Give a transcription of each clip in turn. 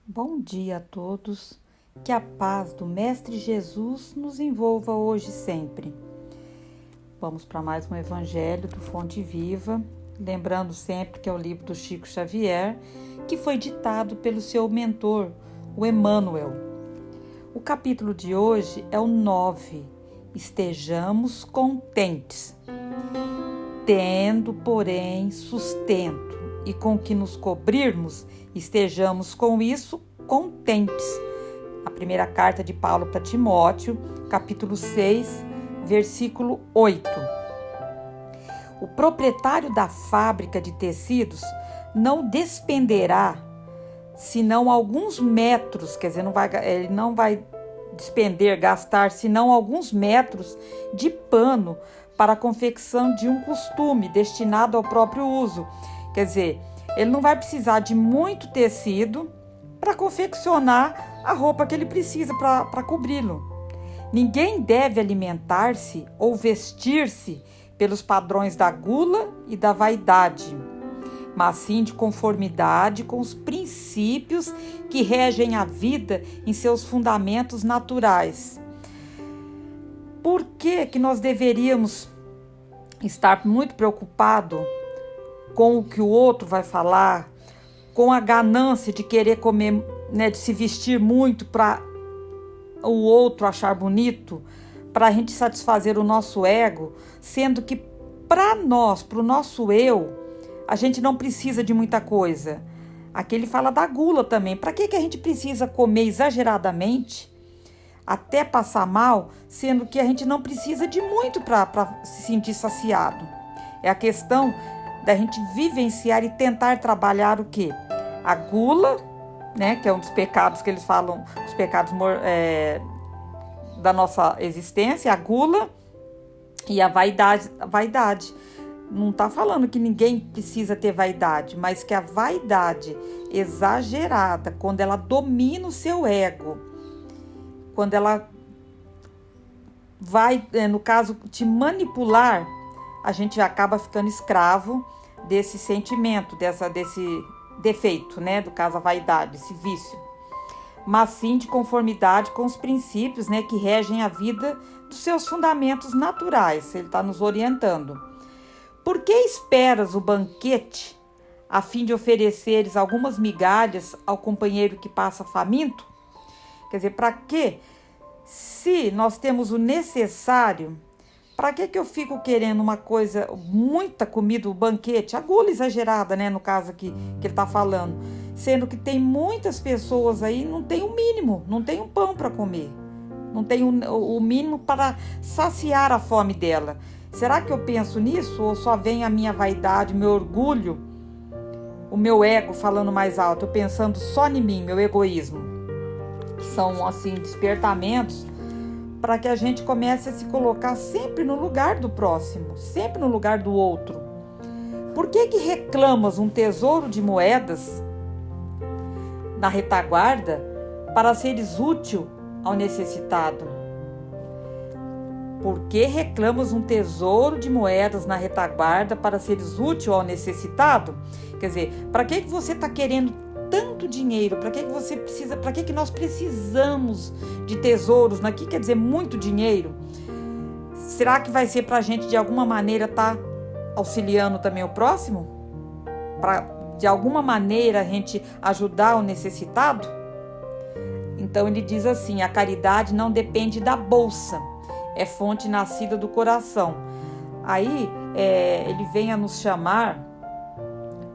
Bom dia a todos, que a paz do Mestre Jesus nos envolva hoje e sempre. Vamos para mais um Evangelho do Fonte Viva, lembrando sempre que é o livro do Chico Xavier, que foi ditado pelo seu mentor, o Emmanuel. O capítulo de hoje é o 9, Estejamos contentes, tendo, porém, sustento, e com que nos cobrirmos, estejamos com isso contentes. A primeira carta de Paulo para Timóteo, capítulo 6, versículo 8. O proprietário da fábrica de tecidos não despenderá senão alguns metros, quer dizer, ele não vai gastar senão alguns metros de pano para a confecção de um costume destinado ao próprio uso. Quer dizer, ele não vai precisar de muito tecido para confeccionar a roupa que ele precisa para cobri-lo. Ninguém deve alimentar-se ou vestir-se pelos padrões da gula e da vaidade, mas sim de conformidade com os princípios que regem a vida em seus fundamentos naturais. Por que nós deveríamos estar muito preocupados com o que o outro vai falar, com a ganância de querer comer, de se vestir muito para o outro achar bonito, para a gente satisfazer o nosso ego, sendo que para nós, para o nosso eu, a gente não precisa de muita coisa. Aqui ele fala da gula também. Para que a gente precisa comer exageradamente, até passar mal, sendo que a gente não precisa de muito para se sentir saciado? É a questão da gente vivenciar e tentar trabalhar o quê? A gula, que é um dos pecados que eles falam, os pecados da nossa existência, a gula e a vaidade. Não está falando que ninguém precisa ter vaidade, mas que a vaidade exagerada, quando ela domina o seu ego, quando ela vai, no caso, te manipular, a gente acaba ficando escravo desse sentimento, desse defeito, do caso a vaidade, esse vício. Mas sim de conformidade com os princípios, que regem a vida dos seus fundamentos naturais. Ele está nos orientando. Por que esperas o banquete a fim de ofereceres algumas migalhas ao companheiro que passa faminto? Quer dizer, para quê? Se nós temos o necessário, para que eu fico querendo uma coisa, muita comida, o banquete, a gula exagerada, no caso aqui que ele está falando, sendo que tem muitas pessoas aí, não tem o mínimo, não tem um pão para comer, não tem o mínimo para saciar a fome dela. Será que eu penso nisso ou só vem a minha vaidade, meu orgulho, o meu ego falando mais alto, eu pensando só em mim, meu egoísmo? Que são, assim, despertamentos para que a gente comece a se colocar sempre no lugar do próximo, sempre no lugar do outro. Por que reclamas um tesouro de moedas na retaguarda para seres útil ao necessitado? Por que reclamas um tesouro de moedas na retaguarda para seres útil ao necessitado? Quer dizer, para que você está querendo tanto dinheiro? Para que você precisa? Para que nós precisamos de tesouros? Aqui quer dizer muito dinheiro. Será que vai ser para a gente de alguma maneira estar auxiliando também o próximo? Para de alguma maneira a gente ajudar o necessitado? Então ele diz assim: a caridade não depende da bolsa, é fonte nascida do coração. Aí ele vem a nos chamar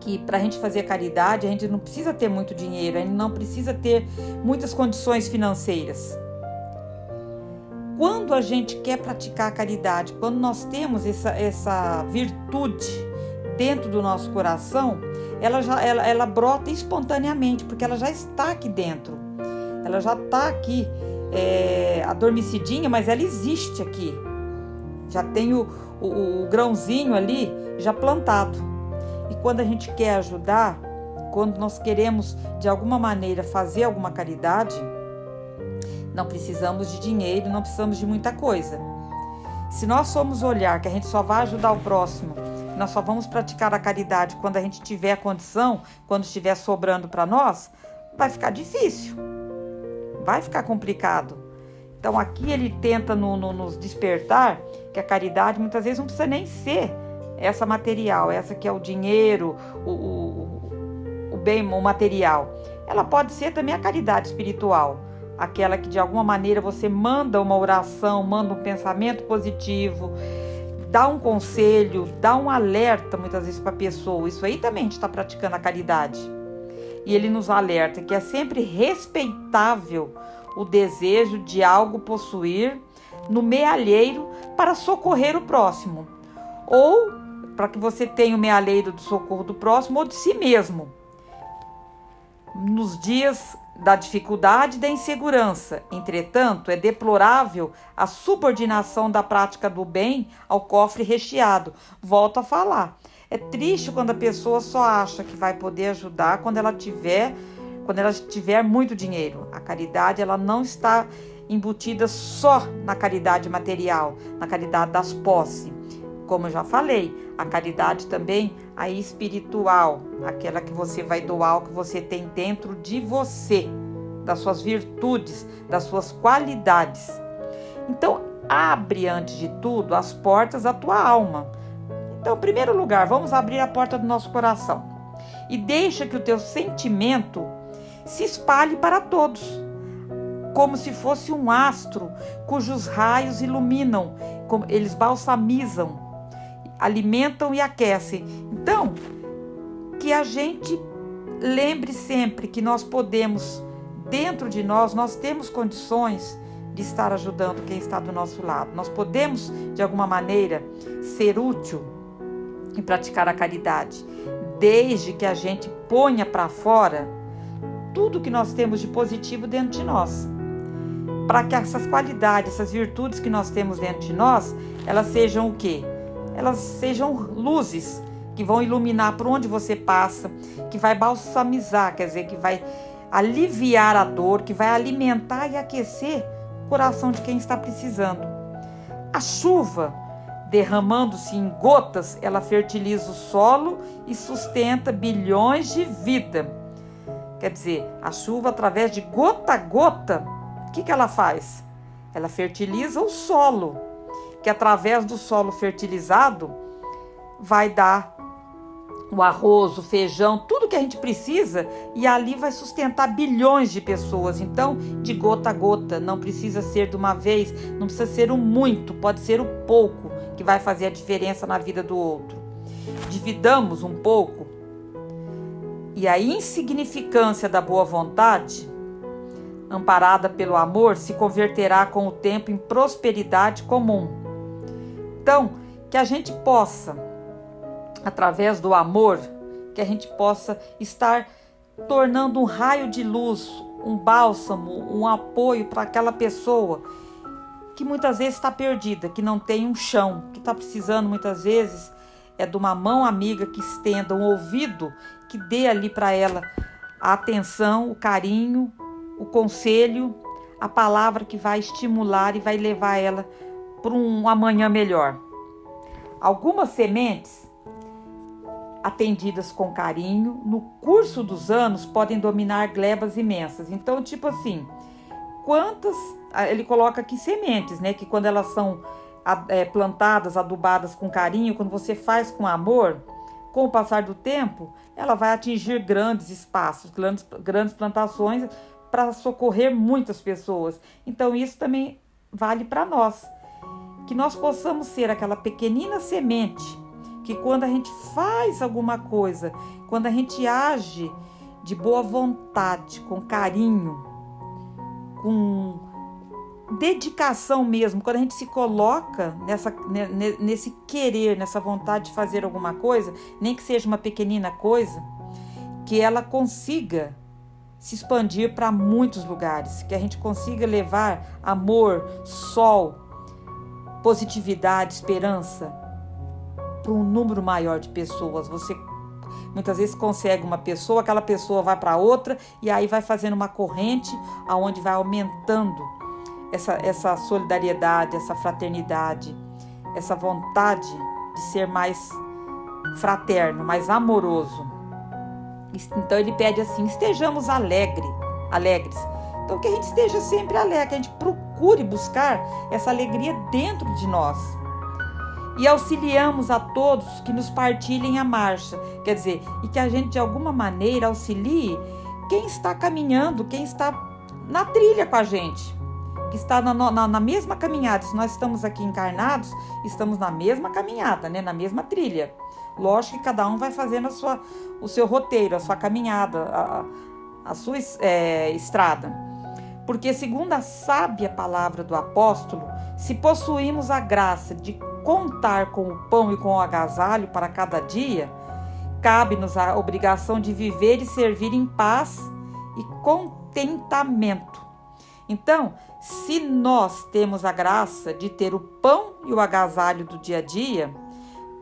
que para a gente fazer caridade, a gente não precisa ter muito dinheiro, a gente não precisa ter muitas condições financeiras. Quando a gente quer praticar a caridade, quando nós temos essa virtude dentro do nosso coração, ela brota espontaneamente, porque ela já está aqui dentro. Ela já está aqui, adormecidinha, mas ela existe aqui. Já tem o grãozinho ali já plantado. E quando a gente quer ajudar, quando nós queremos de alguma maneira fazer alguma caridade, não precisamos de dinheiro, não precisamos de muita coisa. Se nós formos olhar que a gente só vai ajudar o próximo, nós só vamos praticar a caridade quando a gente tiver condição, quando estiver sobrando para nós, vai ficar difícil, vai ficar complicado. Então aqui ele tenta nos despertar que a caridade muitas vezes não precisa nem ser essa material, essa que é o dinheiro, o bem, o material. Ela pode ser também a caridade espiritual, aquela que de alguma maneira você manda uma oração, manda um pensamento positivo, dá um conselho, dá um alerta muitas vezes para a pessoa. Isso aí também a gente está praticando a caridade. E ele nos alerta que é sempre respeitável o desejo de algo possuir no meio alheiro para socorrer o próximo, ou para que você tenha o meio alheiro do socorro do próximo ou de si mesmo, nos dias da dificuldade e da insegurança. Entretanto, é deplorável a subordinação da prática do bem ao cofre recheado. Volto a falar. É triste quando a pessoa só acha que vai poder ajudar quando ela tiver muito dinheiro. A caridade, ela não está embutida só na caridade material, na caridade das posses. Como eu já falei, a caridade também a espiritual, aquela que você vai doar o que você tem dentro de você, das suas virtudes, das suas qualidades. Então, abre antes de tudo as portas da tua alma. Então, em primeiro lugar, vamos abrir a porta do nosso coração e deixa que o teu sentimento se espalhe para todos, como se fosse um astro cujos raios iluminam, como eles balsamizam, alimentam e aquecem. Então, que a gente lembre sempre que nós podemos, dentro de nós temos condições de estar ajudando quem está do nosso lado. Nós podemos, de alguma maneira, ser útil em praticar a caridade, desde que a gente ponha para fora tudo que nós temos de positivo dentro de nós, para que essas qualidades, essas virtudes que nós temos dentro de nós, elas sejam o quê? Elas sejam luzes que vão iluminar por onde você passa, que vai balsamizar, quer dizer, que vai aliviar a dor, que vai alimentar e aquecer o coração de quem está precisando. A chuva, derramando-se em gotas, ela fertiliza o solo e sustenta bilhões de vida. Quer dizer, a chuva, através de gota a gota, o que ela faz? Ela fertiliza o solo, que através do solo fertilizado vai dar o arroz, o feijão, tudo que a gente precisa, e ali vai sustentar bilhões de pessoas. Então, de gota a gota, não precisa ser de uma vez, não precisa ser o muito, pode ser o pouco que vai fazer a diferença na vida do outro. Dividamos um pouco e a insignificância da boa vontade, amparada pelo amor, se converterá com o tempo em prosperidade comum. Então, que a gente possa, através do amor, que a gente possa estar tornando um raio de luz, um bálsamo, um apoio para aquela pessoa que muitas vezes está perdida, que não tem um chão, que está precisando muitas vezes de uma mão amiga que estenda um ouvido, que dê ali para ela a atenção, o carinho, o conselho, a palavra que vai estimular e vai levar ela para um amanhã melhor. Algumas sementes atendidas com carinho, no curso dos anos podem dominar glebas imensas. Então, tipo assim, ele coloca aqui sementes, né? Que quando elas são plantadas, adubadas com carinho, quando você faz com amor, com o passar do tempo, ela vai atingir grandes espaços, grandes plantações para socorrer muitas pessoas. Então, isso também vale para nós. Que nós possamos ser aquela pequenina semente que quando a gente faz alguma coisa, quando a gente age de boa vontade, com carinho, com dedicação mesmo, quando a gente se coloca nesse querer, nessa vontade de fazer alguma coisa, nem que seja uma pequenina coisa, que ela consiga se expandir para muitos lugares, que a gente consiga levar amor, sol, positividade, esperança para um número maior de pessoas. Você muitas vezes consegue uma pessoa, aquela pessoa vai para outra e aí vai fazendo uma corrente aonde vai aumentando essa solidariedade, essa fraternidade, essa vontade de ser mais fraterno, mais amoroso. Então ele pede assim: estejamos alegres. Então que a gente esteja sempre alegre, que a gente procure buscar essa alegria dentro de nós. E auxiliamos a todos que nos partilhem a marcha. Quer dizer, e que a gente de alguma maneira auxilie quem está caminhando, quem está na trilha com a gente, que está na mesma caminhada. Se nós estamos aqui encarnados, estamos na mesma caminhada, né? Na mesma trilha. Lógico que cada um vai fazendo o seu roteiro, a sua caminhada, a sua estrada. Porque, segundo a sábia palavra do apóstolo, se possuímos a graça de contar com o pão e com o agasalho para cada dia, cabe-nos a obrigação de viver e servir em paz e contentamento. Então, se nós temos a graça de ter o pão e o agasalho do dia a dia,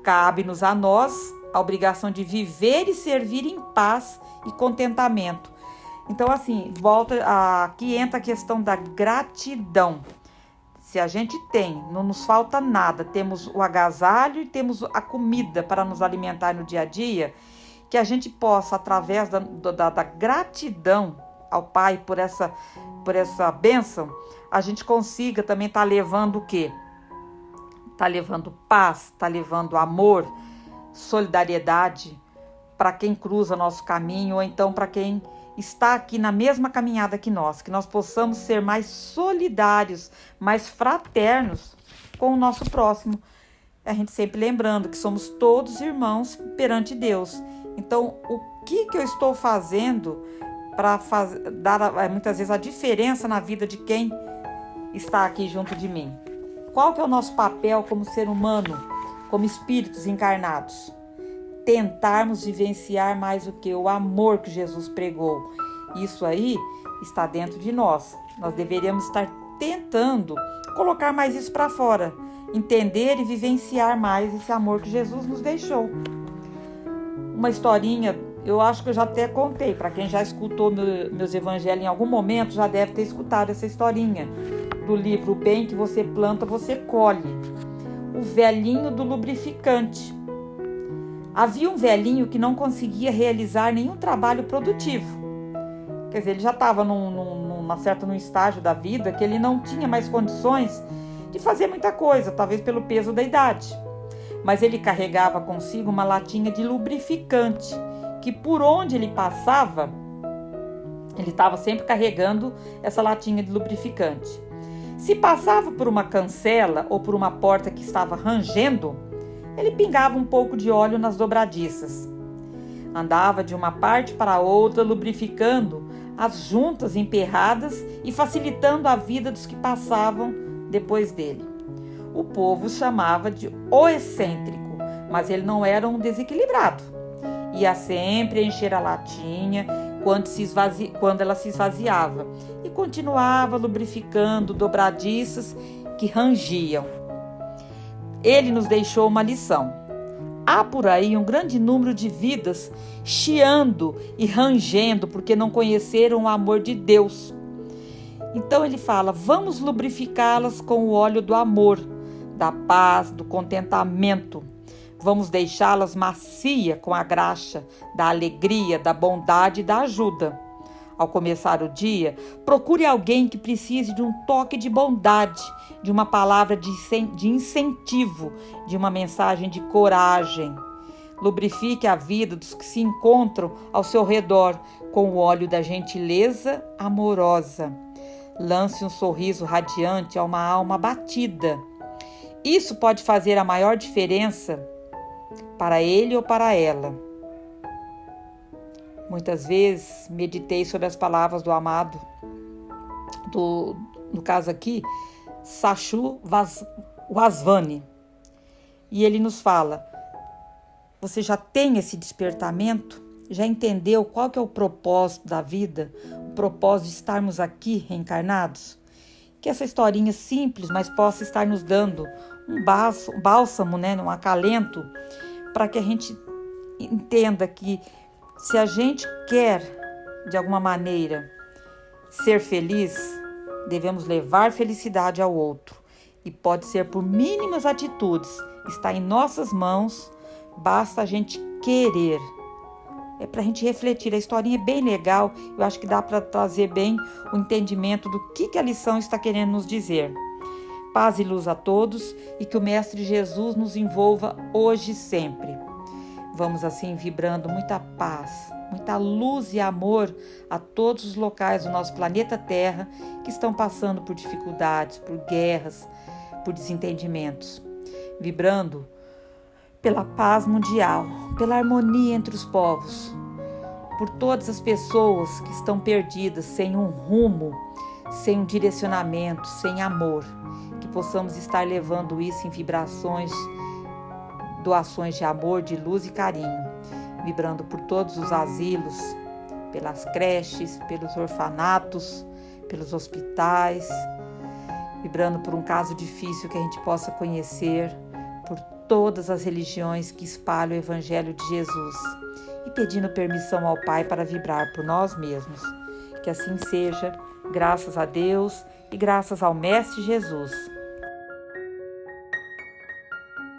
cabe-nos a nós a obrigação de viver e servir em paz e contentamento. Então, assim, aqui entra a questão da gratidão. Se a gente tem, não nos falta nada, temos o agasalho e temos a comida para nos alimentar no dia a dia, que a gente possa, através da gratidão ao Pai por essa bênção, a gente consiga também estar levando o quê? Está levando paz, está levando amor, solidariedade para quem cruza nosso caminho, ou então para quem está aqui na mesma caminhada que nós possamos ser mais solidários, mais fraternos com o nosso próximo. A gente sempre lembrando que somos todos irmãos perante Deus. Então, o que eu estou fazendo para dar muitas vezes a diferença na vida de quem está aqui junto de mim? Qual que é o nosso papel como ser humano, como espíritos encarnados? Tentarmos vivenciar mais o que? O amor que Jesus pregou. Isso aí está dentro de nós. Nós deveríamos estar tentando colocar mais isso para fora. Entender e vivenciar mais esse amor que Jesus nos deixou. Uma historinha, eu acho que eu já até contei. Para quem já escutou meus evangelhos em algum momento, já deve ter escutado essa historinha. Do livro O Bem que você planta, você colhe. O velhinho do lubrificante. Havia um velhinho que não conseguia realizar nenhum trabalho produtivo. Quer dizer, ele já estava num estágio da vida que ele não tinha mais condições de fazer muita coisa, talvez pelo peso da idade. Mas ele carregava consigo uma latinha de lubrificante, que por onde ele passava, ele estava sempre carregando essa latinha de lubrificante. Se passava por uma cancela ou por uma porta que estava rangendo, ele pingava um pouco de óleo nas dobradiças. Andava de uma parte para a outra, lubrificando as juntas emperradas e facilitando a vida dos que passavam depois dele. O povo chamava de o excêntrico, mas ele não era um desequilibrado. Ia sempre encher a latinha quando ela se esvaziava e continuava lubrificando dobradiças que rangiam. Ele nos deixou uma lição. Há por aí um grande número de vidas chiando e rangendo porque não conheceram o amor de Deus. Então ele fala, vamos lubrificá-las com o óleo do amor, da paz, do contentamento. Vamos deixá-las macia com a graxa, da alegria, da bondade e da ajuda. Ao começar o dia, procure alguém que precise de um toque de bondade, de uma palavra de incentivo, de uma mensagem de coragem. Lubrifique a vida dos que se encontram ao seu redor com o óleo da gentileza amorosa. Lance um sorriso radiante a uma alma abatida. Isso pode fazer a maior diferença para ele ou para ela. Muitas vezes meditei sobre as palavras do amado, no caso aqui, Sachou Vasvani. E ele nos fala, você já tem esse despertamento? Já entendeu qual que é o propósito da vida? O propósito de estarmos aqui reencarnados? Que essa historinha simples, mas possa estar nos dando um bálsamo, né, um acalento, para que a gente entenda que se a gente quer, de alguma maneira, ser feliz, devemos levar felicidade ao outro. E pode ser por mínimas atitudes. Está em nossas mãos, basta a gente querer. É para a gente refletir. A historinha é bem legal, eu acho que dá para trazer bem o entendimento do que a lição está querendo nos dizer. Paz e luz a todos e que o Mestre Jesus nos envolva hoje e sempre. Vamos assim vibrando muita paz, muita luz e amor a todos os locais do nosso planeta Terra que estão passando por dificuldades, por guerras, por desentendimentos. Vibrando pela paz mundial, pela harmonia entre os povos, por todas as pessoas que estão perdidas, sem um rumo, sem um direcionamento, sem amor, que possamos estar levando isso em vibrações, doações de amor, de luz e carinho, vibrando por todos os asilos, pelas creches, pelos orfanatos, pelos hospitais, vibrando por um caso difícil que a gente possa conhecer, por todas as religiões que espalham o Evangelho de Jesus e pedindo permissão ao Pai para vibrar por nós mesmos. Que assim seja, graças a Deus e graças ao Mestre Jesus.